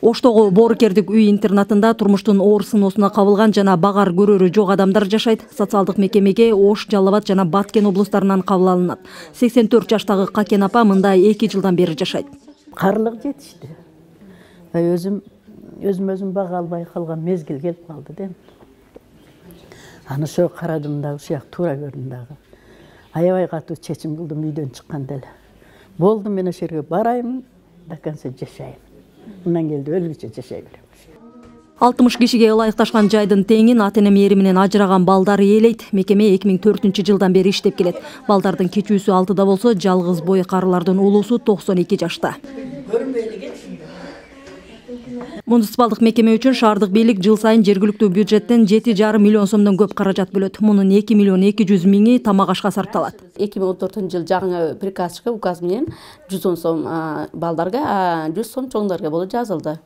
Оштогу Боорукердик үй интернатында турмуштун оор сыноосуна кабылган жана багар көрөрү жок адамдар жашайт. Социалдык мекемеге Ош, Жалал Абад жана Баткен облустарынан кабыл алынат. 84 жаштагы Какен апа мында 2 жылдан бери жашайт. Карлык жетишти. Өзүм бага албай калган мезгил келип калды да. Аны ошо карадым да, ушак туура көрдүм дагы. Аябай катуу чечим кылдым үйдөн чыкканда эле. Болду, мен ошо жерге барайм, до конца жашайм. Мындан келди өлгүчө жашай берем. 60 кишиге ылайыкташкан жайдын теңин ата-эне мээри менен ажыраган балдар ээлейт. Мекеме 2004 жылдан бери иштеп келет. Балдардын кичүүсү 6да болсо, жалгыз бой карылардын улуусу 92 жашта. Муниципалдык мекеме үчүн шаардык бийлик жыл сайын жергиликтүү бюджеттен 7,5 миллион сомдон көп каражат бөлөт. Мунун 2 миллион 200 миңи тамак ашка сарпталат. 2014 жыл жаңы приказ чыгып, указ менен 110 сом балдарга, 100 сом чоңдорго болуп жазылды.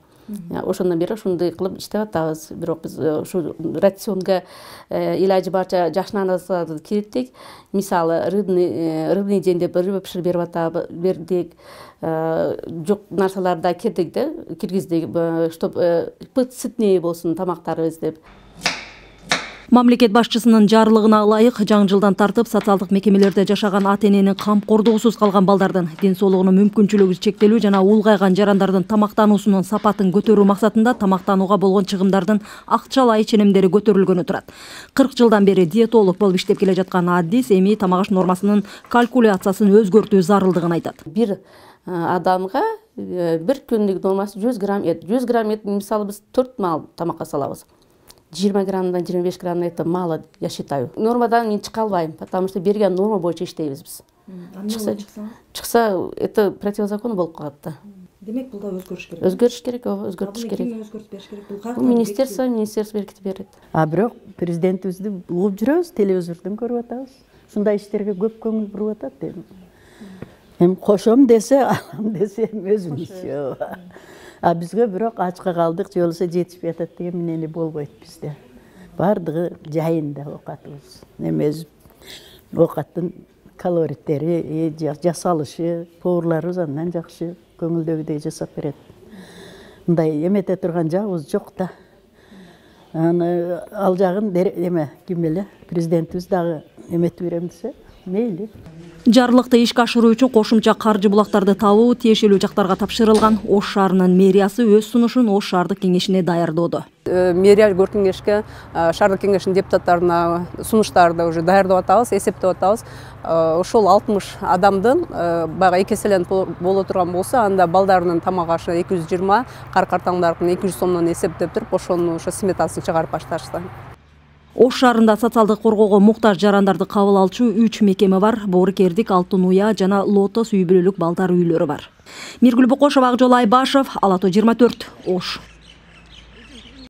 Ошондон бери ушундай кылып иштеп атабыз. Бирок биз ушу рационго илажы барча жашнанасы киреттик. Мисалы, рыбный день деп рыба пиширип берип атабыз, бердик. Жок нарсаларда кирдик да, киргиздик, чтоб сытнее болсун тамактарыбыз деп. Мамлекет башчысынын жарлыгына ылайык жаңы жылдан тартып социалдык мекемелерде жашаган ата-эненин камкордугусуз калган балдардын ден соолугунун мүмкүнчүлүгү чектелүү жана улгайган жарандардын тамактануусунун сапатын көтөрүү максатында тамактанууга болгон чыгымдардын акчалай ченемдери көтөрүлгөнү турат. 40 жылдан бери диетолог болуп иштеп келе жаткан Адис эми тамак аш нормасынын калькуляциясын өзгөртүү зарылдыгын айтат. Бир адамга бир күндүк нормасы 100 грамм эт. 100 грамм эт мисалы биз 4 маал тамакка салабыз. 20 граммдан 25 грамм это мало, я считаю. Нормадан мен чыга албайм, потому что берген норма боюнча иштейбиз биз. Чыкса, это противозаконно болуп калат да. Демек, бул да өзгөрүш керек. Өзгөрүш керек, өзгөртүш керек. Ким өзгөртүп бериш керек? Бул министерство беркитип берет. Бирок президентибизди угуп жүрөбүз, телевизордон көрүп атабыз. Ушундай иштерге көп көңүл буруп атат эми. Эми кошом десе, алам десе өзүм иши. Бизге бирок ачка калдык, же болбосо жетишпей атат деген эмне болбойт бизде. Бардыгы жайында оокатыбыз. Эми өзү оокаттын калориттери, жасалышы, поварларыбыз андан жакшы көңүлдөгүдөй жасап берет. Мындай эмете турган жагыбыз жок да. Ал жагын эме ким эле президентибиз дагы эметип берем десе, мейли. Жарлыкты ишке ашыруу үчүн кошумча каржы булактарды табуу тиешелүү жактарга тапшырылган. Ош шаарынын мэриясы өз сунушун Ош шаардык кеңешине даярдоодо. Мэрия көркүн кеңешке, шаардык кеңештин депутаттарына сунуштарды уже даярдап атабыз, эсептеп атабыз. Ошол 60 адамдын бага эки эселенип боло турган болсо, анда балдарынын тамак ашы 220, картаңдардын 200 сомдон эсептеп туруп, ошонун ошо сметасын чыгарып башташты. Ош шаарында социалдык коргоого муктаж жарандарды кабыл алчу 3 мекеме бар. Боорукердик, Алтын Уя жана Лотос үй бүлөлүк балдар үйлөрү бар. Миргүл Бокошова, Акжол Айбашев, Ала тоо 24, Ош.